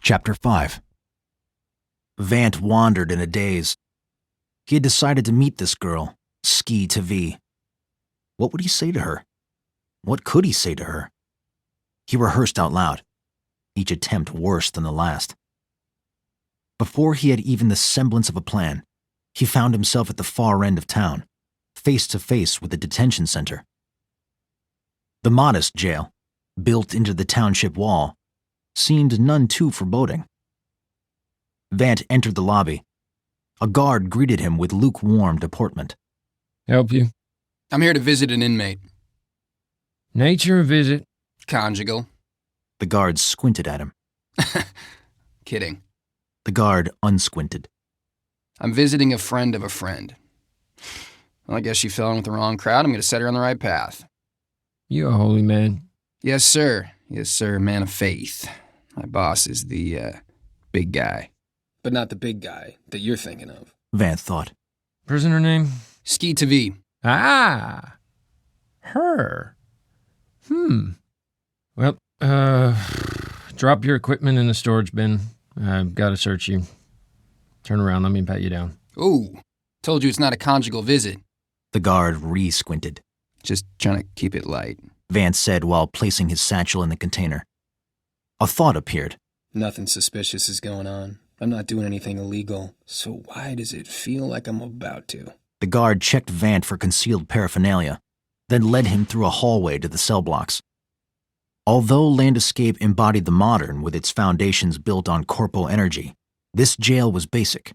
Chapter 5. Vant wandered in a daze. He had decided to meet this girl, Skii Tavee. What would he say to her? What could he say to her? He rehearsed out loud, each attempt worse than the last. Before he had even the semblance of a plan, he found himself at the far end of town, face to face with the detention center. The modest jail, built into the township wall, seemed none too foreboding. Vant entered the lobby. A guard greeted him with lukewarm deportment. Help you? I'm here to visit an inmate. Nature visit. Conjugal. The guard squinted at him. Kidding. The guard unsquinted. I'm visiting a friend of a friend. Well, I guess she fell in with the wrong crowd. I'm going to set her on the right path. You a holy man. Yes, sir. Yes, sir. Man of faith. My boss is the, big guy. But not the big guy that you're thinking of. Vant thought. Prisoner name? Skii Tavee. Ah! Her. Well, drop your equipment in the storage bin. I've got to search you. Turn around, let me pat you down. Ooh. Told you it's not a conjugal visit. The guard re-squinted. Just trying to keep it light. Vant said while placing his satchel in the container. A thought appeared. Nothing suspicious is going on. I'm not doing anything illegal, so why does it feel like I'm about to? The guard checked Vant for concealed paraphernalia, then led him through a hallway to the cell blocks. Although Land Escape embodied the modern with its foundations built on corpo energy, this jail was basic.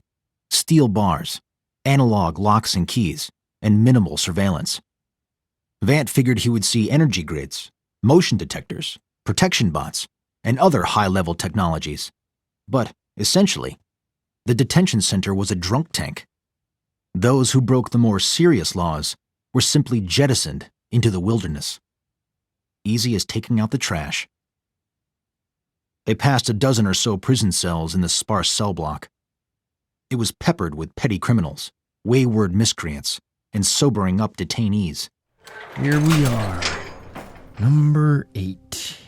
Steel bars, analog locks and keys, and minimal surveillance. Vant figured he would see energy grids, motion detectors, protection bots, and other high-level technologies. But, essentially, the detention center was a drunk tank. Those who broke the more serious laws were simply jettisoned into the wilderness. Easy as taking out the trash. They passed a dozen or so prison cells in the sparse cell block. It was peppered with petty criminals, wayward miscreants, and sobering up detainees. Here we are. Number 8.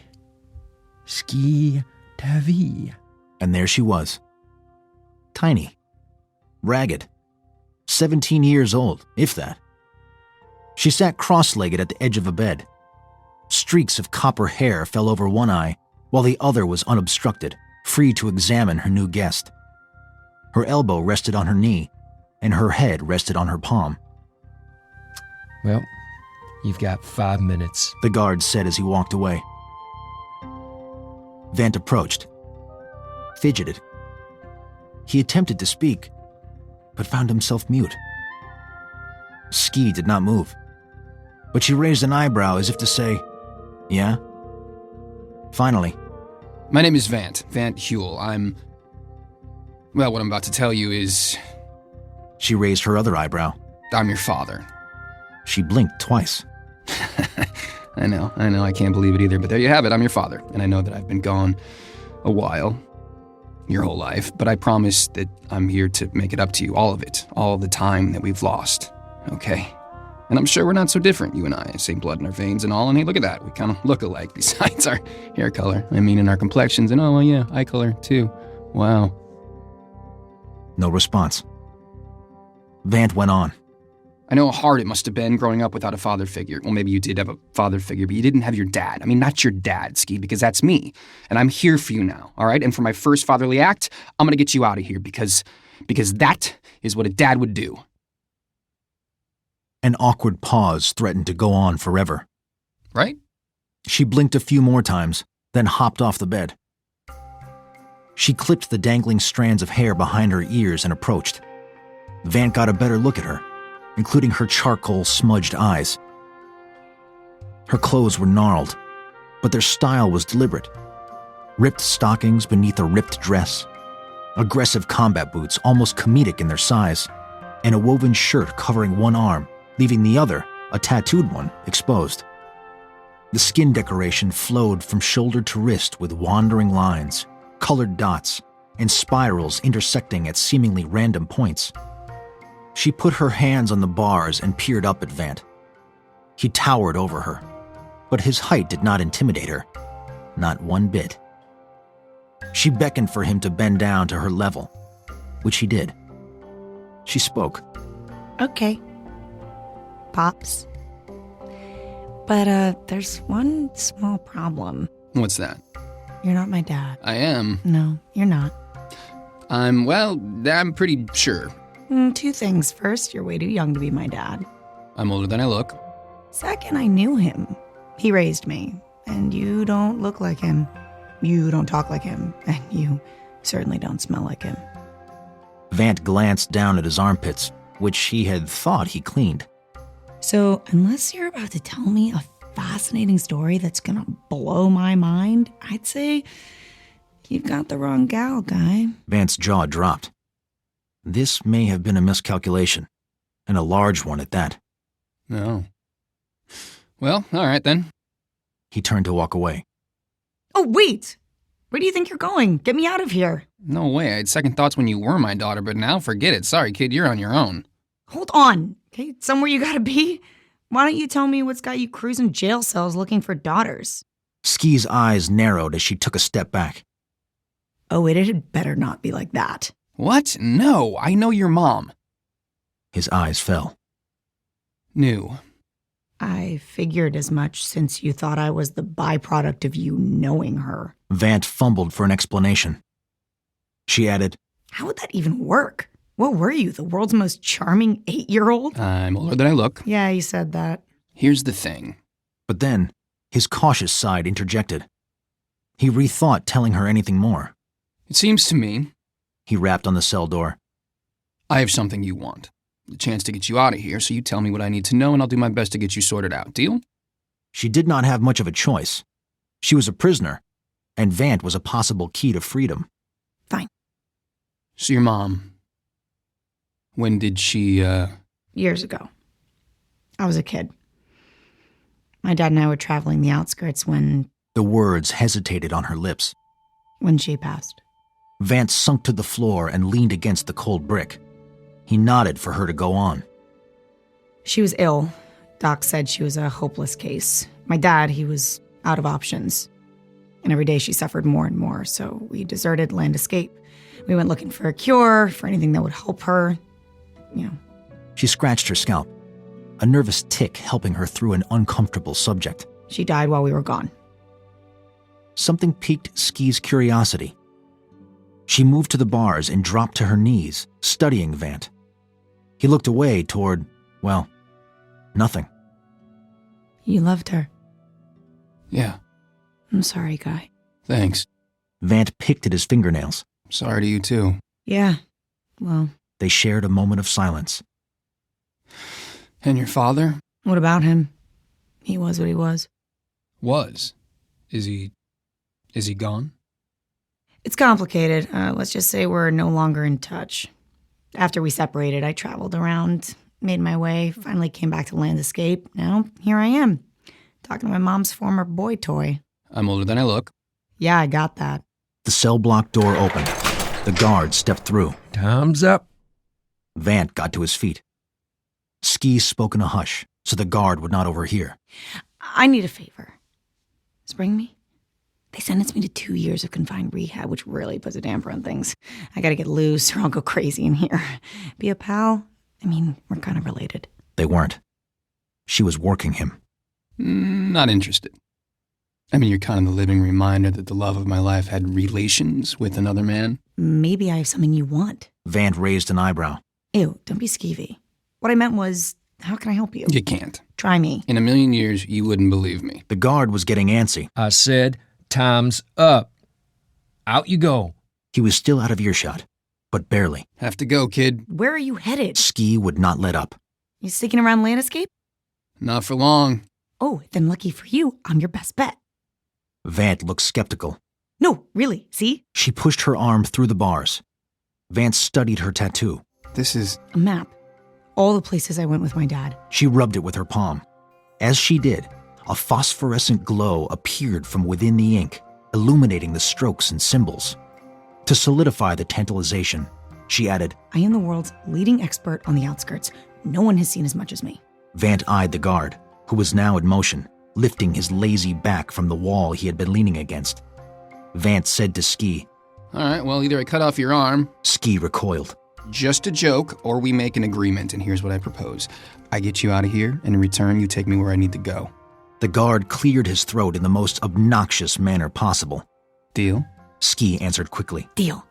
Skii Tavee. And there she was. Tiny. Ragged. 17 years old, if that. She sat cross-legged at the edge of a bed. Streaks of copper hair fell over one eye, while the other was unobstructed, free to examine her new guest. Her elbow rested on her knee, and her head rested on her palm. Well, you've got 5 minutes. The guard said as he walked away. Vant approached, fidgeted. He attempted to speak, but found himself mute. Skii did not move, but she raised an eyebrow as if to say, "Yeah?" Finally, My name is Vant Hu'l. Well, what I'm about to tell you is... She raised her other eyebrow. I'm your father. She blinked twice. I know, I can't believe it either, but there you have it, I'm your father. And I know that I've been gone a while, your whole life, but I promise that I'm here to make it up to you, all of it, all of the time that we've lost, okay? And I'm sure we're not so different, you and I, same blood in our veins and all, and hey, look at that, we kind of look alike besides our hair color. I mean, in our complexions, and oh, well, yeah, eye color too. Wow. No response. Vant went on. I know how hard it must have been growing up without a father figure. Well, maybe you did have a father figure, but you didn't have your dad. I mean, not your dad, Skii, because that's me. And I'm here for you now, all right? And for my first fatherly act, I'm gonna get you out of here because that is what a dad would do. An awkward pause threatened to go on forever. Right? She blinked a few more times, then hopped off the bed. She clipped the dangling strands of hair behind her ears and approached. Vant got a better look at her, including her charcoal-smudged eyes. Her clothes were gnarled, but their style was deliberate. Ripped stockings beneath a ripped dress, aggressive combat boots almost comedic in their size, and a woven shirt covering one arm, leaving the other, a tattooed one, exposed. The skin decoration flowed from shoulder to wrist with wandering lines, colored dots, and spirals intersecting at seemingly random points. She put her hands on the bars and peered up at Vant. He towered over her, but his height did not intimidate her. Not one bit. She beckoned for him to bend down to her level, which he did. She spoke. Okay. Pops. But, there's one small problem. What's that? You're not my dad. I am. No, you're not. I'm pretty sure. Two things. First, you're way too young to be my dad. I'm older than I look. Second, I knew him. He raised me. And you don't look like him. You don't talk like him. And you certainly don't smell like him. Vant glanced down at his armpits, which he had thought he cleaned. So, unless you're about to tell me a fascinating story that's gonna blow my mind, I'd say you've got the wrong gal, guy. Vant's jaw dropped. This may have been a miscalculation, and a large one at that. No. Well, all right then. He turned to walk away. Oh, wait! Where do you think you're going? Get me out of here. No way. I had second thoughts when you were my daughter, but now forget it. Sorry, kid, you're on your own. Hold on, okay? Somewhere you gotta be. Why don't you tell me what's got you cruising jail cells looking for daughters? Ski's eyes narrowed as she took a step back. Oh, it had better not be like that. What? No, I know your mom. His eyes fell. Knew. I figured as much since you thought I was the byproduct of you knowing her. Vant fumbled for an explanation. She added, How would that even work? What were you, the world's most charming 8-year-old? I'm older than I look. Yeah, you said that. Here's the thing. but then his cautious side interjected. He rethought telling her anything more. It seems to me He rapped on the cell door. I have something you want. The chance to get you out of here, so you tell me what I need to know and I'll do my best to get you sorted out. Deal? She did not have much of a choice. She was a prisoner, and Vant was a possible key to freedom. Fine. So your mom, when did she, Years ago. I was a kid. My dad and I were traveling the outskirts when The words hesitated on her lips. she passed. Vant sunk to the floor and leaned against the cold brick. He nodded for her to go on. She was ill. Doc said she was a hopeless case. My dad, he was out of options. And every day she suffered more and more, so we deserted Land Escape. We went looking for a cure, for anything that would help her. She scratched her scalp, a nervous tick helping her through an uncomfortable subject. She died while we were gone. Something piqued Skii's curiosity. She moved to the bars and dropped to her knees, studying Vant. He looked away toward, well, nothing. You loved her. Yeah, I'm sorry, Guy. thanks. Vant picked at his fingernails. Sorry to you too. Yeah, well, They shared a moment of silence. And your father? what about him? He was what he was. Was. Is he gone? It's complicated. Let's just say we're no longer in touch. After we separated, I traveled around, made my way, finally came back to Land Escape. Now, here I am, talking to my mom's former boy toy. I'm older than I look. Yeah, I got that. The cell block door opened. The guard stepped through. Time's up. Vant got to his feet. Skii spoke in a hush, so the guard would not overhear. I need a favor. Spring me? They sentenced me to 2 years of confined rehab, which really puts a damper on things. I gotta get loose or I'll go crazy in here. Be a pal? I mean, we're kind of related. They weren't. She was working him. Not interested. I mean, you're kind of the living reminder that the love of my life had relations with another man. Maybe I have something you want. Vant raised an eyebrow. Ew, don't be skeevy. What I meant was, how can I help you? You can't. Try me. In a million years, you wouldn't believe me. The guard was getting antsy. I said, time's up. Out you go. He was still out of earshot, but barely. Have to go, kid. Where are you headed? Skii would not let up. You sticking around Land Escape? Not for long. Oh, then lucky for you, I'm your best bet. Vant looked skeptical. No, really, see? She pushed her arm through the bars. Vant studied her tattoo. This is... A map. All the places I went with my dad. She rubbed it with her palm. As she did, a phosphorescent glow appeared from within the ink, illuminating the strokes and symbols. To solidify the tantalization, she added, I am the world's leading expert on the outskirts. No one has seen as much as me. Vant eyed the guard, who was now in motion, lifting his lazy back from the wall he had been leaning against. Vant said to Skii, All right, well, either I cut off your arm, Skii recoiled. just a joke, or we make an agreement, and here's what I propose. I get you out of here, and in return, you take me where I need to go. The guard cleared his throat in the most obnoxious manner possible. Deal? Skii answered quickly. Deal.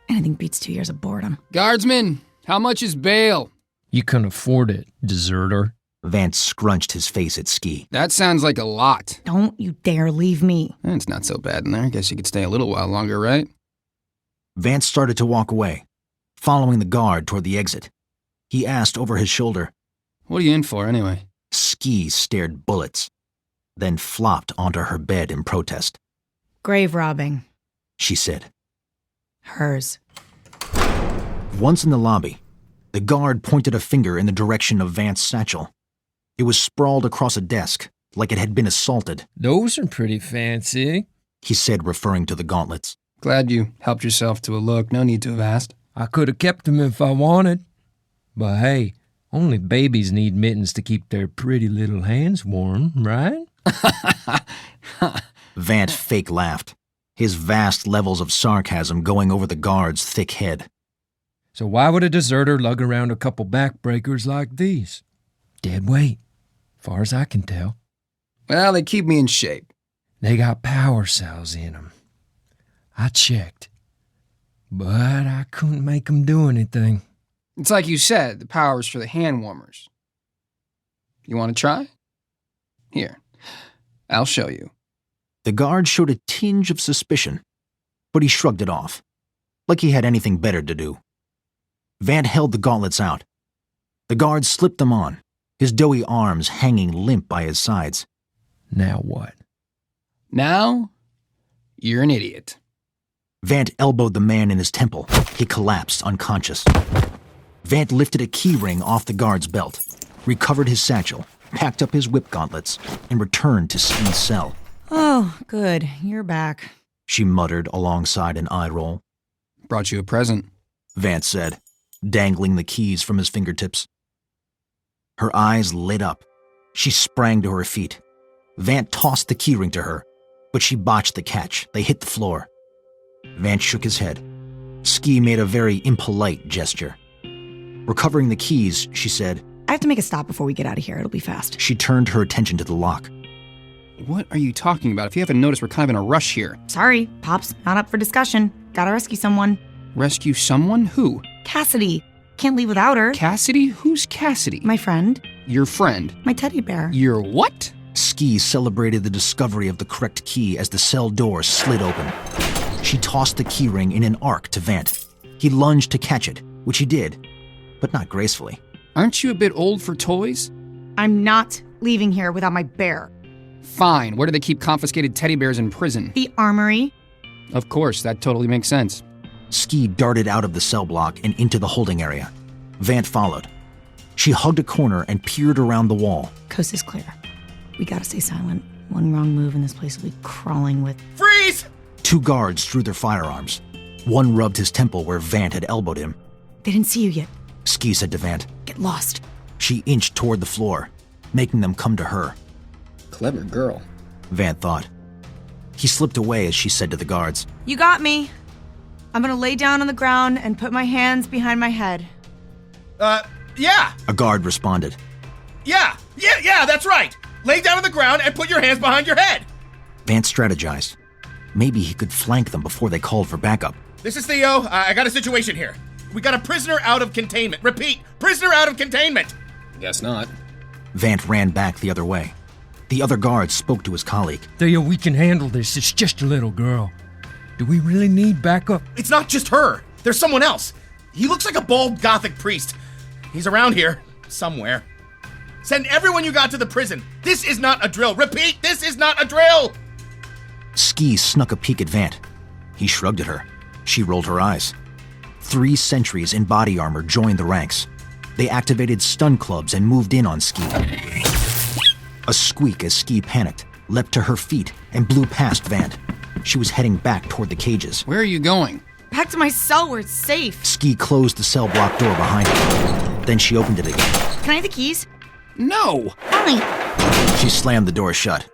Anything beats 2 years of boredom. Guardsman, how much is bail? You can afford it, deserter. Vant scrunched his face at Skii. That sounds like a lot. Don't you dare leave me. It's not so bad in there. Guess you could stay a little while longer, right? Vant started to walk away, following the guard toward the exit. He asked over his shoulder. What are you in for, anyway? Skii stared bullets, then flopped onto her bed in protest. Grave robbing. She said. Hers. Once in the lobby, the guard pointed a finger in the direction of Vant's satchel. It was sprawled across a desk, like it had been assaulted, Those are pretty fancy. he said, referring to the gauntlets. Glad you helped yourself to a look. No need to have asked. I could have kept them if I wanted. But hey, only babies need mittens to keep their pretty little hands warm, right? Vant fake laughed, his vast levels of sarcasm going over the guard's thick head. So why would a deserter lug around a couple backbreakers like these? Dead weight, far as I can tell. Well, they keep me in shape. They got power cells in them. I checked, but I couldn't make them do anything. It's like you said, the power's for the hand warmers. You want to try? Here, I'll show you. The guard showed a tinge of suspicion, but he shrugged it off, like he had anything better to do. Vant held the gauntlets out. The guard slipped them on, his doughy arms hanging limp by his sides. Now what? Now, you're an idiot. Vant elbowed the man in his temple. He collapsed unconscious. Vant lifted a key ring off the guard's belt, recovered his satchel, packed up his whip gauntlets, and returned to Skii's cell. Oh, good. You're back. She muttered alongside an eye roll. Brought you a present. Vant said, dangling the keys from his fingertips. Her eyes lit up. She sprang to her feet. Vant tossed the keyring to her, but she botched the catch. They hit the floor. Vant shook his head. Skii made a very impolite gesture. Recovering the keys, she said, I have to make a stop before we get out of here. It'll be fast. she turned her attention to the lock. What are you talking about? If you haven't noticed, we're kind of in a rush here. Sorry, Pop's not up for discussion. Gotta rescue someone. Rescue someone? Who? Cassidy. Can't leave without her. Cassidy? Who's Cassidy? My friend. Your friend. My teddy bear. Your what? Skii celebrated the discovery of the correct key as the cell door slid open. She tossed the keyring in an arc to Vant. He lunged to catch it, which he did, but not gracefully. Aren't you a bit old for toys? I'm not leaving here without my bear. Fine. Where do they keep confiscated teddy bears in prison? The armory. Of course, that totally makes sense. Skii darted out of the cell block and into the holding area. Vant followed. She hugged a corner and peered around the wall. Coast is clear. We gotta stay silent. One wrong move and this place will be crawling with... Freeze! 2 guards drew their firearms. One rubbed his temple where Vant had elbowed him. They didn't see you yet. Skii said to Vant. Get lost. She inched toward the floor, making them come to her. Clever girl. Vant thought. He slipped away as she said to the guards. You got me. I'm gonna lay down on the ground and put my hands behind my head. Yeah, A guard responded. yeah, that's right. Lay down on the ground and put your hands behind your head. Vant strategized. Maybe he could flank them before they called for backup. This is Theo. I got a situation here. We got a prisoner out of containment. Repeat, prisoner out of containment. Guess not. Vant ran back the other way. The other guard spoke to his colleague. Theo, we can handle this. It's just a little girl. Do we really need backup? It's not just her. There's someone else. He looks like a bald gothic priest. He's around here, somewhere. Send everyone you got to the prison. This is not a drill. Repeat, this is not a drill. Skii snuck a peek at Vant. He shrugged at her. She rolled her eyes. 3 sentries in body armor joined the ranks. They activated stun clubs and moved in on Skii. A squeak as Skii panicked, leapt to her feet, and blew past Vant. She was heading back toward the cages. Where are you going? Back to my cell where it's safe. Skii closed the cell block door behind her. Then she opened it again. Can I have the keys? No! Fine. She slammed the door shut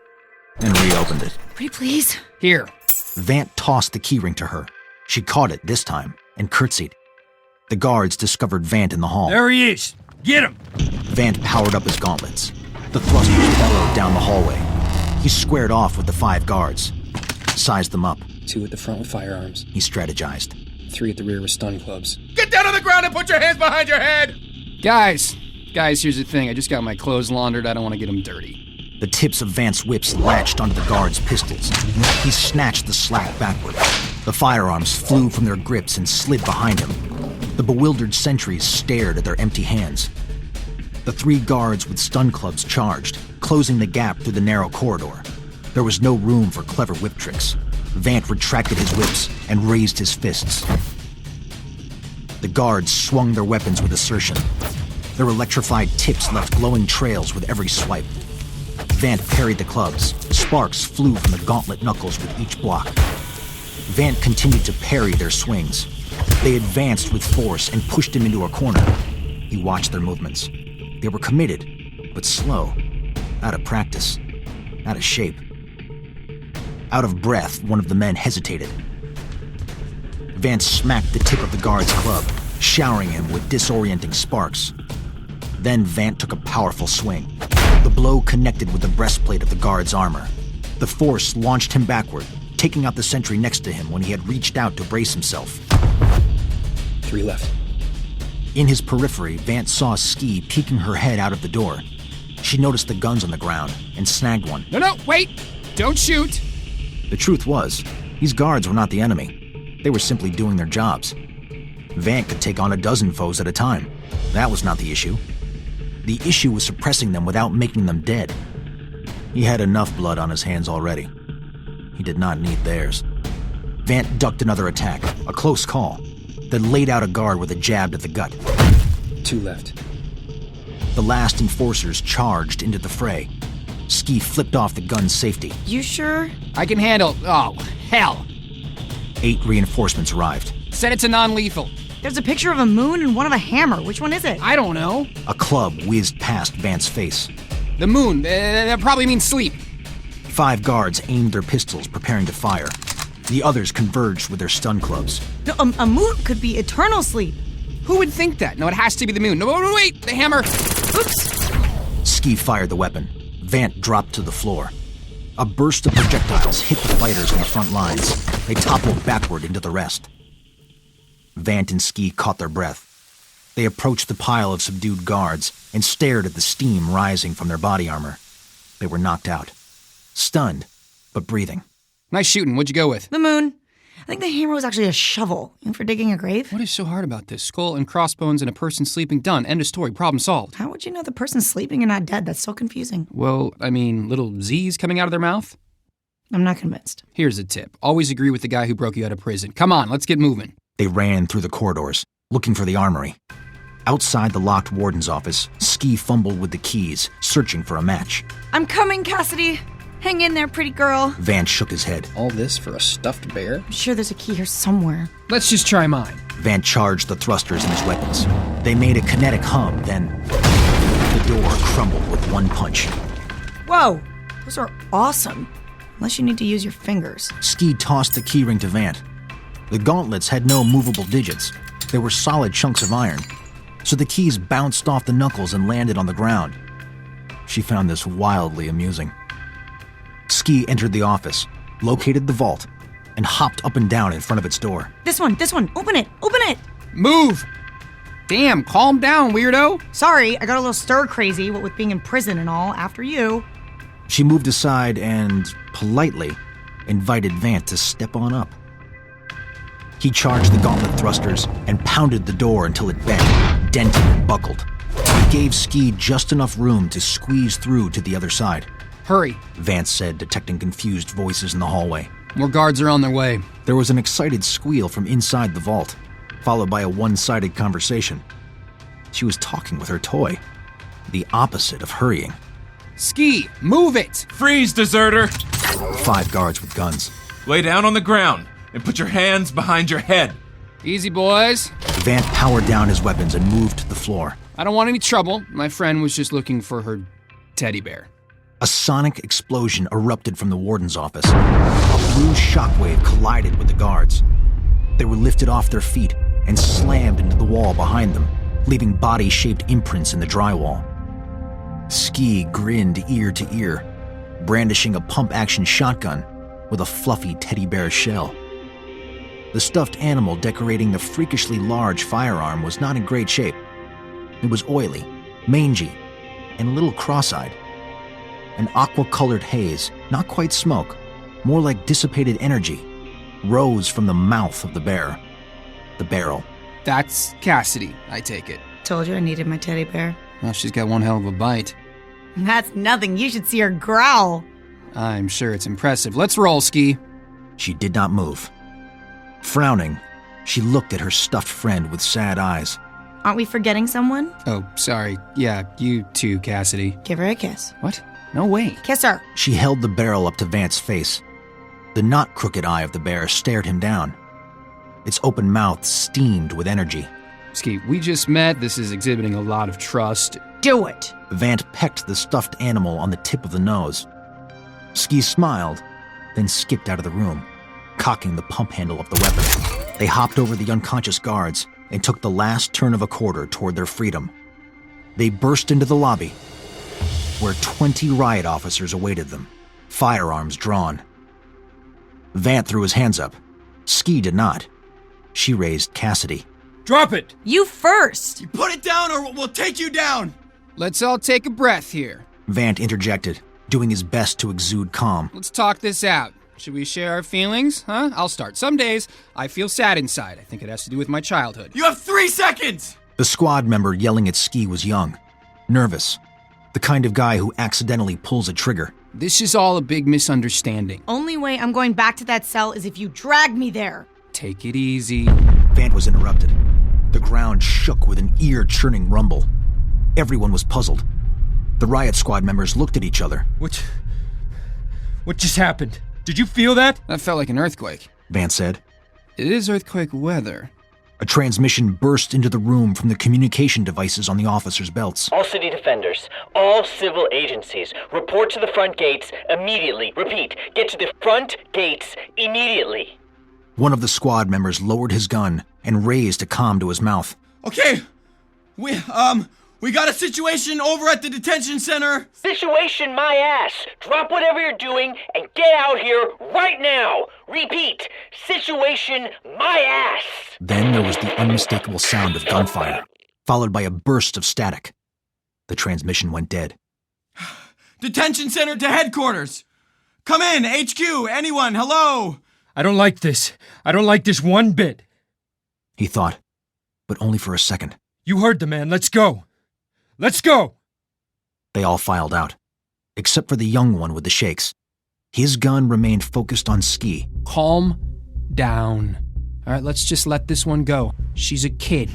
and reopened it. Pretty please. Here. Vant tossed the keyring to her. She caught it this time and curtsied. The guards discovered Vant in the hall. There he is! Get him! Vant powered up his gauntlets. The thrusters bellowed down the hallway. He squared off with the 5 guards, sized them up. 2 at the front with firearms. He strategized. 3 at the rear with stun clubs. Get down on the ground and put your hands behind your head! Guys, here's the thing. I just got my clothes laundered. I don't want to get them dirty. The tips of Vant's whips latched onto the guards' pistols. He snatched the slack backward. The firearms flew from their grips and slid behind him. The bewildered sentries stared at their empty hands. The 3 guards with stun clubs charged, closing the gap through the narrow corridor. There was no room for clever whip tricks. Vant retracted his whips and raised his fists. The guards swung their weapons with assertion. Their electrified tips left glowing trails with every swipe. Vant parried the clubs. Sparks flew from the gauntlet knuckles with each block. Vant continued to parry their swings. They advanced with force and pushed him into a corner. He watched their movements. They were committed, but slow, out of practice, out of shape. Out of breath, one of the men hesitated. Vant smacked the tip of the guard's club, showering him with disorienting sparks. Then Vant took a powerful swing. The blow connected with the breastplate of the guard's armor. The force launched him backward, taking out the sentry next to him when he had reached out to brace himself. 3 left. In his periphery, Vant saw Skii peeking her head out of the door. She noticed the guns on the ground and snagged one. No, wait! Don't shoot! The truth was, these guards were not the enemy. They were simply doing their jobs. Vant could take on a dozen foes at a time. That was not the issue. The issue was suppressing them without making them dead. He had enough blood on his hands already. He did not need theirs. Vant ducked another attack, a close call, then laid out a guard with a jab to the gut. 2 left. The last enforcers charged into the fray. Skii flipped off the gun's safety. You sure? I can handle... Oh, hell! 8 reinforcements arrived. Set it to non-lethal. There's a picture of a moon and one of a hammer. Which one is it? I don't know. A club whizzed past Vant's face. The moon. That probably means sleep. 5 guards aimed their pistols, preparing to fire. The others converged with their stun clubs. No, a moon could be eternal sleep. Who would think that? No, it has to be the moon. No, wait! The hammer! Oops. Skii fired the weapon. Vant dropped to the floor. A burst of projectiles hit the fighters in the front lines. They toppled backward into the rest. Vant and Skii caught their breath. They approached the pile of subdued guards and stared at the steam rising from their body armor. They were knocked out. Stunned, but breathing. Nice shooting. What'd you go with? The moon. I think the hammer was actually a shovel. For digging a grave? What is so hard about this? Skull and crossbones and a person sleeping. Done. End of story. Problem solved. How would you know the person's sleeping and not dead? That's so confusing. Well, I mean, little Z's coming out of their mouth? I'm not convinced. Here's a tip. Always agree with the guy who broke you out of prison. Come on, let's get moving. They ran through the corridors, looking for the armory. Outside the locked warden's office, Skii fumbled with the keys, searching for a match. I'm coming, Cassidy. Hang in there, pretty girl. Vant shook his head. All this for a stuffed bear? I'm sure there's a key here somewhere. Let's just try mine. Vant charged the thrusters in his weapons. They made a kinetic hum, then the door crumbled with one punch. Whoa, those are awesome. Unless you need to use your fingers. Skii tossed the keyring to Vant. The gauntlets had no movable digits. They were solid chunks of iron, so the keys bounced off the knuckles and landed on the ground. She found this wildly amusing. Skii entered the office, located the vault, and hopped up and down in front of its door. This one, open it. Move! Damn, calm down, weirdo. Sorry, I got a little stir crazy, what with being in prison and all, after you. She moved aside and, politely, invited Vant to step on up. He charged the gauntlet thrusters and pounded the door until it bent, dented, and buckled. He gave Skii just enough room to squeeze through to the other side. Hurry, Vance said, detecting confused voices in the hallway. more guards are on their way. There was an excited squeal from inside the vault, followed by a one-sided conversation. She was talking with her toy, the opposite of hurrying. Skii, move it! Freeze, deserter! 5 guards with guns. Lay down on the ground and put your hands behind your head. Easy, boys. Vant powered down his weapons and moved to the floor. I don't want any trouble. My friend was just looking for her teddy bear. A sonic explosion erupted from the warden's office. A blue shockwave collided with the guards. They were lifted off their feet and slammed into the wall behind them, leaving body-shaped imprints in the drywall. Skii grinned ear to ear, brandishing a pump-action shotgun with a fluffy teddy bear shell. The stuffed animal decorating the freakishly large firearm was not in great shape. It was oily, mangy, and a little cross-eyed. An aqua-colored haze, not quite smoke, more like dissipated energy, rose from the mouth of the bear. The barrel. That's Cassidy, I take it. Told you I needed my teddy bear. Well, she's got one hell of a bite. That's nothing. You should see her growl. I'm sure it's impressive. Let's roll, Skii. She did not move. Frowning, she looked at her stuffed friend with sad eyes. Aren't we forgetting someone? Oh, sorry. Yeah, you too, Cassidy. Give her a kiss. What? No way. Kiss her. She held the barrel up to Vant's face. The not crooked eye of the bear stared him down. Its open mouth steamed with energy. Skii, we just met. This is exhibiting a lot of trust. Do it. Vant pecked the stuffed animal on the tip of the nose. Skii smiled, then skipped out of the room, cocking the pump handle of the weapon. They hopped over the unconscious guards and took the last turn of a quarter toward their freedom. They burst into the lobby, where 20 riot officers awaited them, firearms drawn. Vant threw his hands up. Skii did not. She raised Cassidy. Drop it! You first. You put it down or we'll take you down! Let's all take a breath here. Vant interjected, doing his best to exude calm. Let's talk this out. Should we share our feelings? Huh? I'll start. Some days, I feel sad inside. I think it has to do with my childhood. You have 3 seconds! The squad member yelling at Skii was young, nervous, the kind of guy who accidentally pulls a trigger. This is all a big misunderstanding. Only way I'm going back to that cell is if you drag me there. Take it easy. Vant was interrupted. The ground shook with an ear-churning rumble. Everyone was puzzled. The riot squad members looked at each other. What just happened? Did you feel that? That felt like an earthquake. Vant said. It is earthquake weather. A transmission burst into the room from the communication devices on the officers' belts. All city defenders, all civil agencies, report to the front gates immediately. Repeat, get to the front gates immediately. One of the squad members lowered his gun and raised a comm to his mouth. Okay, we got a situation over at the detention center. Situation my ass. Drop whatever you're doing and get out here right now. Repeat, situation my ass. Then there was the unmistakable sound of gunfire, followed by a burst of static. The transmission went dead. Detention center to headquarters. Come in, HQ, anyone, hello. I don't like this. I don't like this one bit. He thought, but only for a second. You heard the man. Let's go. Let's go! They all filed out, except for the young one with the shakes. His gun remained focused on Skii. Calm down. All right, let's just let this one go. She's a kid.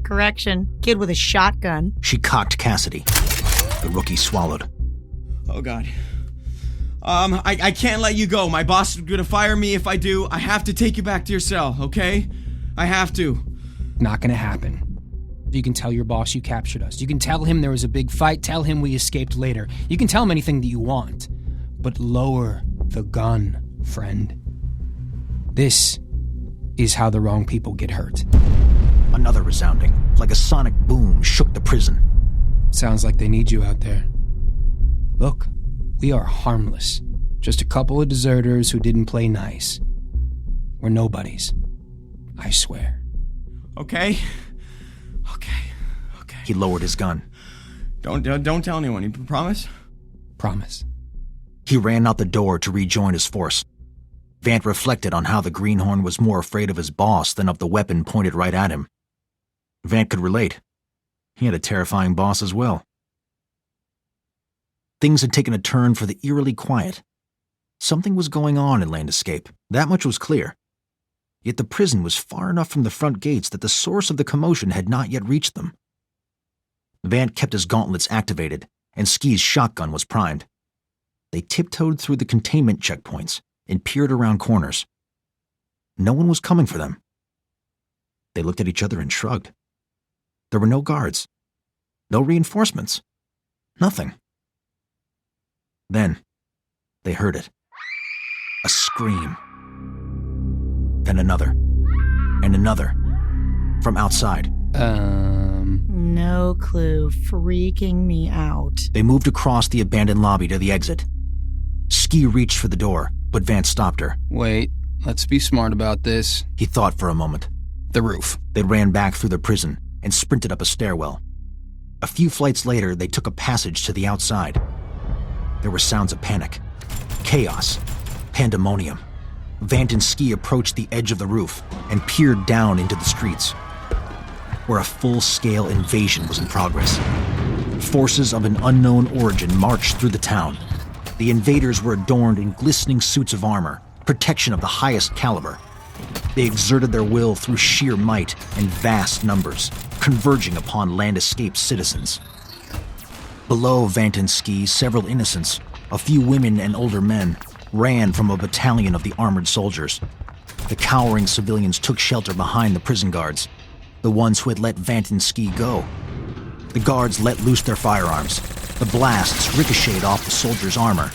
Correction. Kid with a shotgun. She cocked Cassidy. The rookie swallowed. Oh, God. I can't let you go. My boss is gonna fire me if I do. I have to take you back to your cell, okay? I have to. Not gonna happen. You can tell your boss you captured us. You can tell him there was a big fight. Tell him we escaped later. You can tell him anything that you want. But lower the gun, friend. This is how the wrong people get hurt. Another resounding, like a sonic boom, shook the prison. Sounds like they need you out there. Look, we are harmless. Just a couple of deserters who didn't play nice. We're nobodies. I swear. Okay. He lowered his gun. Don't tell anyone, you promise? Promise. He ran out the door to rejoin his force. Vant reflected on how the greenhorn was more afraid of his boss than of the weapon pointed right at him. Vant could relate. He had a terrifying boss as well. Things had taken a turn for the eerily quiet. Something was going on in Land Escape. That much was clear. Yet the prison was far enough from the front gates that the source of the commotion had not yet reached them. Vant kept his gauntlets activated, and Skii's shotgun was primed. They tiptoed through the containment checkpoints and peered around corners. No one was coming for them. They looked at each other and shrugged. There were no guards, no reinforcements, nothing. Then, they heard it. A scream. Then another. and another. From outside, No clue. Freaking me out. they moved across the abandoned lobby to the exit. Skii reached for the door, but Vant stopped her. Wait, let's be smart about this. He thought for a moment. The roof. They ran back through the prison and sprinted up a stairwell. A few flights later, they took a passage to the outside. There were sounds of panic, chaos, pandemonium. Vant and Skii approached the edge of the roof and peered down into the streets, where a full-scale invasion was in progress. Forces of an unknown origin marched through the town. The invaders were adorned in glistening suits of armor, protection of the highest caliber. They exerted their will through sheer might and vast numbers, converging upon Land Escape's citizens. Below Vant and Skii, several innocents, a few women and older men, ran from a battalion of the armored soldiers. The cowering civilians took shelter behind the prison guards, the ones who had let Vant and Skii go. The guards let loose their firearms. The blasts ricocheted off the soldiers' armor.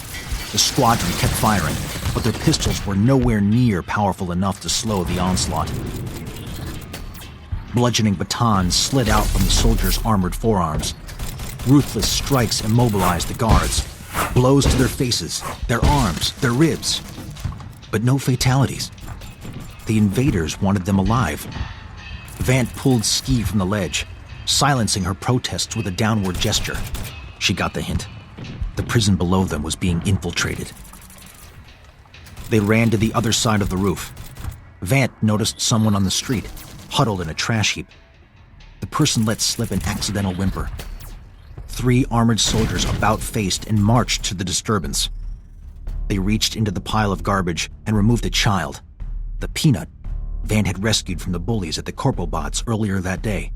The squadron kept firing, but their pistols were nowhere near powerful enough to slow the onslaught. Bludgeoning batons slid out from the soldiers' armored forearms. Ruthless strikes immobilized the guards. Blows to their faces, their arms, their ribs. But no fatalities. The invaders wanted them alive. Vant pulled Skii from the ledge, silencing her protests with a downward gesture. She got the hint. The prison below them was being infiltrated. They ran to the other side of the roof. Vant noticed someone on the street, huddled in a trash heap. The person let slip an accidental whimper. 3 armored soldiers about-faced and marched to the disturbance. They reached into the pile of garbage and removed a child, the Peanut Vant had rescued from the bullies at the Corpobots earlier that day.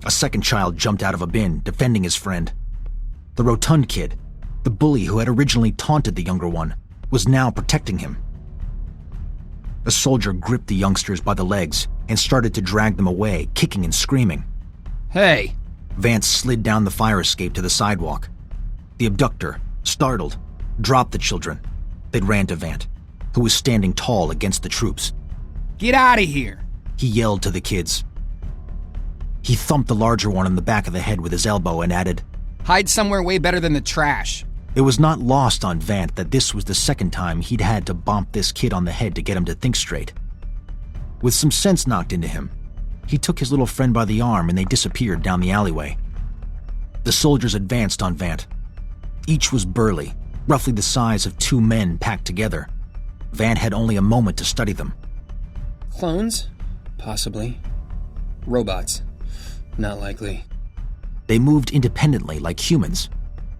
A second child jumped out of a bin, defending his friend. The rotund kid, the bully who had originally taunted the younger one, was now protecting him. A soldier gripped the youngsters by the legs and started to drag them away, kicking and screaming. Hey! Vance slid down the fire escape to the sidewalk. The abductor, startled, dropped the children. They ran to Vant, who was standing tall against the troops. Get out of here! He yelled to the kids. He thumped the larger one in the back of the head with his elbow and added, Hide somewhere way better than the trash. It was not lost on Vant that this was the second time he'd had to bump this kid on the head to get him to think straight. With some sense knocked into him, he took his little friend by the arm and they disappeared down the alleyway. The soldiers advanced on Vant. Each was burly, roughly the size of 2 men packed together. Vant had only a moment to study them. Clones? Possibly. Robots? Not likely. They moved independently like humans,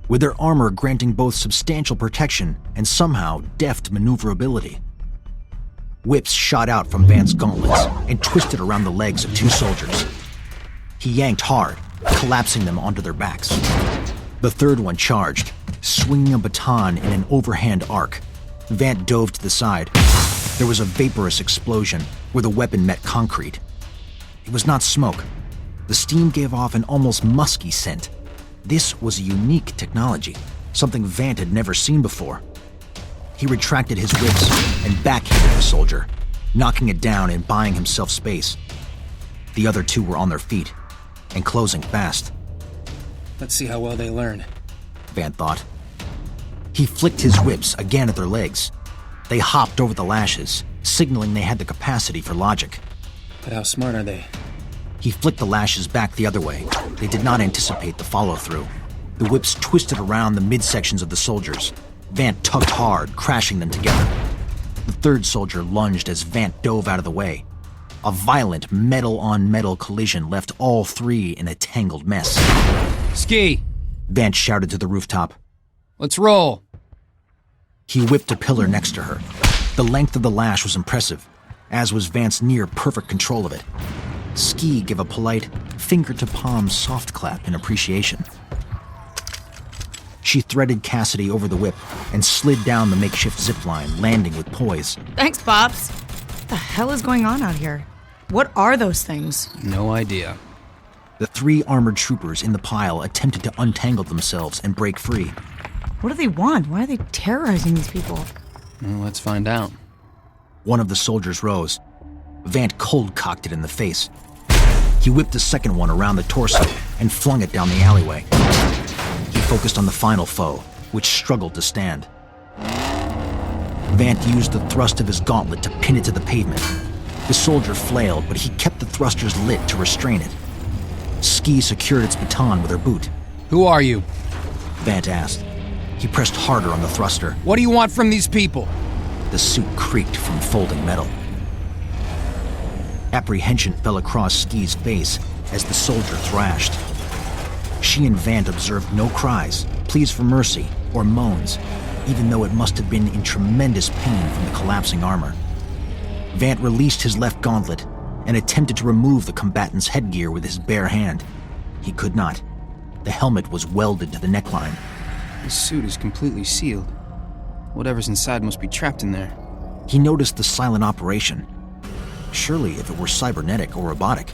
with their armor granting both substantial protection and somehow deft maneuverability. Whips shot out from Vant's gauntlets and twisted around the legs of 2 soldiers. He yanked hard, collapsing them onto their backs. The third one charged, swinging a baton in an overhand arc. Vant dove to the side. There was a vaporous explosion where the weapon met concrete. It was not smoke. The steam gave off an almost musky scent. This was a unique technology, something Vant had never seen before. He retracted his whips and backhanded the soldier, knocking it down and buying himself space. The other 2 were on their feet and closing fast. Let's see how well they learn, Vant thought. He flicked his whips again at their legs. They hopped over the lashes, signaling they had the capacity for logic. But how smart are they? He flicked the lashes back the other way. They did not anticipate the follow-through. The whips twisted around the midsections of the soldiers. Vant tugged hard, crashing them together. The third soldier lunged as Vant dove out of the way. A violent metal-on-metal collision left all 3 in a tangled mess. Skii! Vant shouted to the rooftop. Let's roll! He whipped a pillar next to her. The length of the lash was impressive, as was Vant's near-perfect control of it. Skii gave a polite, finger-to-palm soft clap in appreciation. She threaded Cassidy over the whip and slid down the makeshift zipline, landing with poise. Thanks, Pops. What the hell is going on out here? What are those things? No idea. The 3 armored troopers in the pile attempted to untangle themselves and break free. What do they want? Why are they terrorizing these people? Well, let's find out. One of the soldiers rose. Vant cold-cocked it in the face. He whipped the second one around the torso and flung it down the alleyway. He focused on the final foe, which struggled to stand. Vant used the thrust of his gauntlet to pin it to the pavement. The soldier flailed, but he kept the thrusters lit to restrain it. Skii secured its baton with her boot. Who are you? Vant asked. He pressed harder on the thruster. What do you want from these people? The suit creaked from folding metal. Apprehension fell across Ski's face as the soldier thrashed. She and Vant observed no cries, pleas for mercy, or moans, even though it must have been in tremendous pain from the collapsing armor. Vant released his left gauntlet and attempted to remove the combatant's headgear with his bare hand. He could not. The helmet was welded to the neckline. This suit is completely sealed. Whatever's inside must be trapped in there. He noticed the silent operation. Surely, if it were cybernetic or robotic,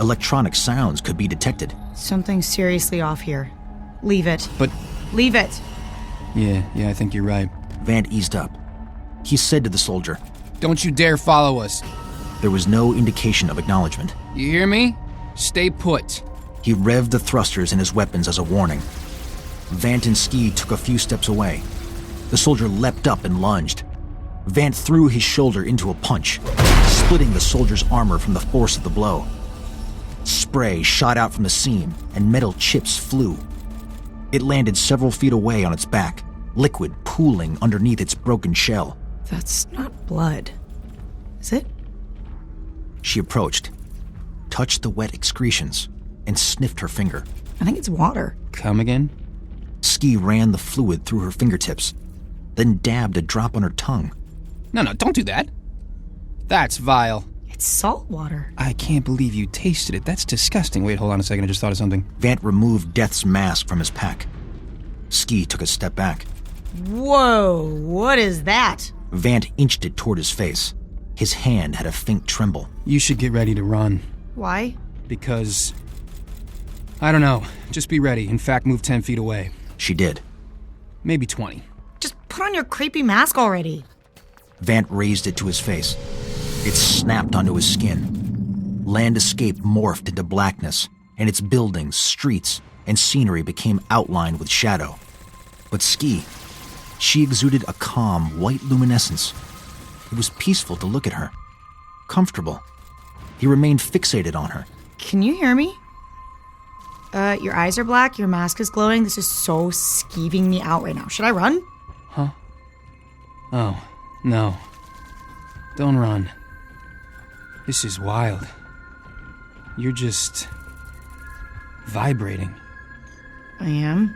electronic sounds could be detected. Something's seriously off here. Leave it. But... Leave it! Yeah, I think you're right. Vant eased up. He said to the soldier, Don't you dare follow us. There was no indication of acknowledgement. You hear me? Stay put. He revved the thrusters in his weapons as a warning. Vant and Skii took a few steps away. The soldier leapt up and lunged. Vant threw his shoulder into a punch, splitting the soldier's armor from the force of the blow. Spray shot out from the seam, and metal chips flew. It landed several feet away on its back, liquid pooling underneath its broken shell. That's not blood. Is it? She approached, touched the wet excretions, and sniffed her finger. I think it's water. Come again? Skii ran the fluid through her fingertips, then dabbed a drop on her tongue. No, don't do that. That's vile. It's salt water. I can't believe you tasted it. That's disgusting. Wait, hold on a second. I just thought of something. Vant removed Death's mask from his pack. Skii took a step back. Whoa, what is that? Vant inched it toward his face. His hand had a faint tremble. You should get ready to run. Why? Because... I don't know. Just be ready. In fact, move 10 feet away. She did. Maybe 20. Just put on your creepy mask already. Vant raised it to his face. It snapped onto his skin. Landscape morphed into blackness, and its buildings, streets, and scenery became outlined with shadow. But Skii, she exuded a calm, white luminescence. It was peaceful to look at her. Comfortable. He remained fixated on her. Can you hear me? Your eyes are black, your mask is glowing. This is so skeeving me out right now. Should I run? Huh? Oh, no. Don't run. This is wild. You're just... vibrating. I am?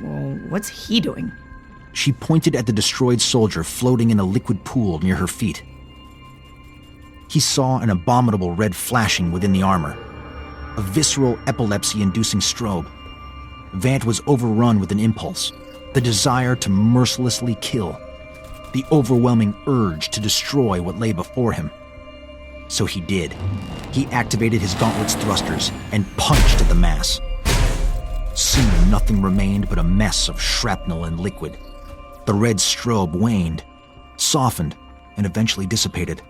Well, what's he doing? She pointed at the destroyed soldier floating in a liquid pool near her feet. He saw an abominable red flashing within the armor. A visceral, epilepsy-inducing strobe. Vant was overrun with an impulse, the desire to mercilessly kill, the overwhelming urge to destroy what lay before him. So he did. He activated his gauntlet's thrusters and punched at the mass. Soon nothing remained but a mess of shrapnel and liquid. The red strobe waned, softened, and eventually dissipated.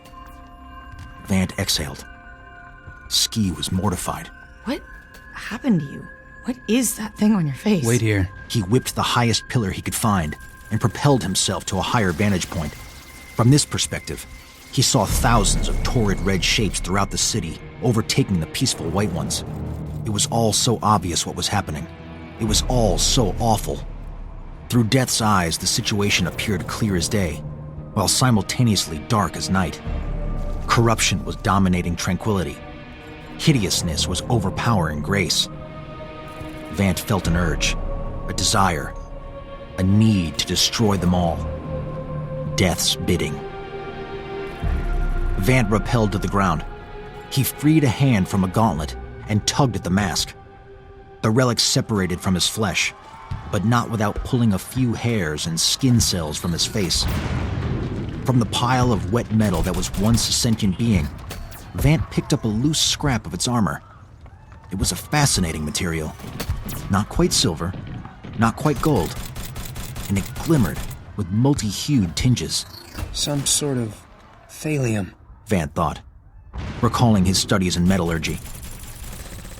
Vant exhaled. Skii was mortified. What happened to you? What is that thing on your face? Wait here. He whipped the highest pillar he could find and propelled himself to a higher vantage point. From this perspective, he saw thousands of torrid red shapes throughout the city, overtaking the peaceful white ones. It was all so obvious what was happening. It was all so awful. Through Death's eyes, the situation appeared clear as day, while simultaneously dark as night. Corruption was dominating tranquility. Hideousness was overpowering grace. Vant felt an urge, a desire, a need to destroy them all. Death's bidding. Vant rappelled to the ground. He freed a hand from a gauntlet and tugged at the mask. The relic separated from his flesh, but not without pulling a few hairs and skin cells from his face. From the pile of wet metal that was once a sentient being, Vant picked up a loose scrap of its armor. It was a fascinating material. Not quite silver, not quite gold, and it glimmered with multi-hued tinges. Some sort of thallium. Vant thought, recalling his studies in metallurgy.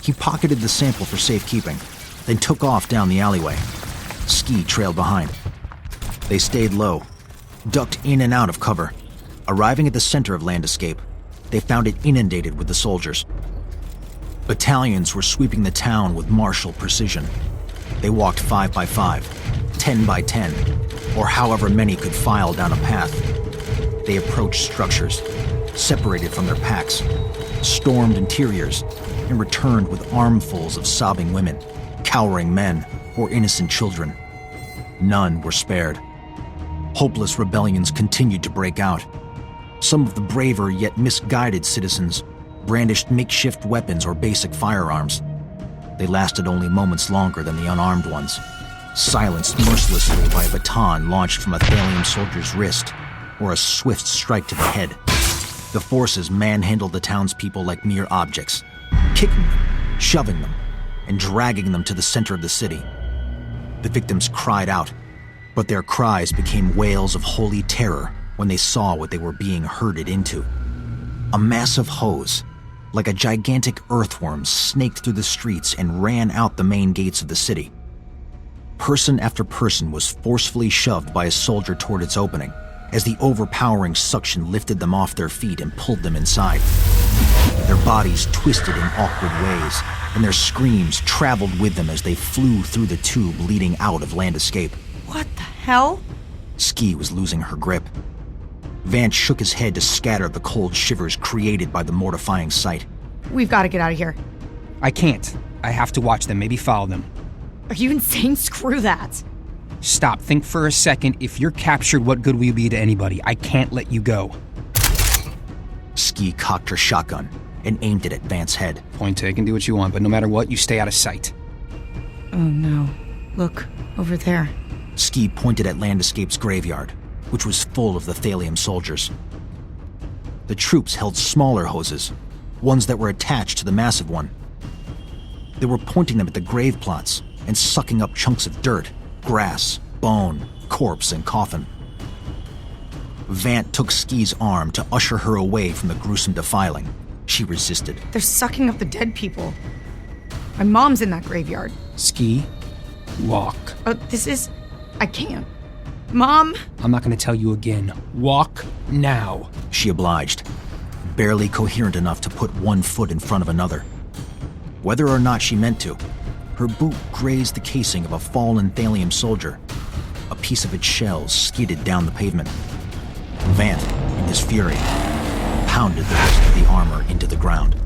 He pocketed the sample for safekeeping, then took off down the alleyway. Skii trailed behind. They stayed low, ducked in and out of cover. Arriving at the center of Land Escape, they found it inundated with the soldiers. Battalions were sweeping the town with martial precision. They walked 5 by 5, 10 by 10, or however many could file down a path. They approached structures, separated from their packs, stormed interiors, and returned with armfuls of sobbing women, cowering men, or innocent children. None were spared. Hopeless rebellions continued to break out. Some of the braver yet misguided citizens brandished makeshift weapons or basic firearms. They lasted only moments longer than the unarmed ones, silenced mercilessly by a baton launched from a Thalian soldier's wrist or a swift strike to the head. The forces manhandled the townspeople like mere objects, kicking them, shoving them, and dragging them to the center of the city. The victims cried out, but their cries became wails of holy terror when they saw what they were being herded into. A massive hose, like a gigantic earthworm, snaked through the streets and ran out the main gates of the city. Person after person was forcefully shoved by a soldier toward its opening, as the overpowering suction lifted them off their feet and pulled them inside. Their bodies twisted in awkward ways, and their screams traveled with them as they flew through the tube leading out of Land Escape. What the hell? Skii was losing her grip. Vant shook his head to scatter the cold shivers created by the mortifying sight. We've got to get out of here. I can't. I have to watch them, maybe follow them. Are you insane? Screw that. Stop. Think for a second. If you're captured, what good will you be to anybody? I can't let you go. Skii cocked her shotgun and aimed it at Vant's head. Point taken, do what you want, but no matter what, you stay out of sight. Oh no. Look, over there. Skii pointed at Land Escape's graveyard, which was full of the Thalian soldiers. The troops held smaller hoses, ones that were attached to the massive one. They were pointing them at the grave plots and sucking up chunks of dirt, grass, bone, corpse, and coffin. Vant took Ski's arm to usher her away from the gruesome defiling. She resisted. They're sucking up the dead people. My mom's in that graveyard. Skii, walk. I can't. Mom? I'm not going to tell you again. Walk now. She obliged, barely coherent enough to put one foot in front of another. Whether or not she meant to, her boot grazed the casing of a fallen Thalian soldier. A piece of its shell skidded down the pavement. Vant, in his fury, pounded the rest of the armor into the ground.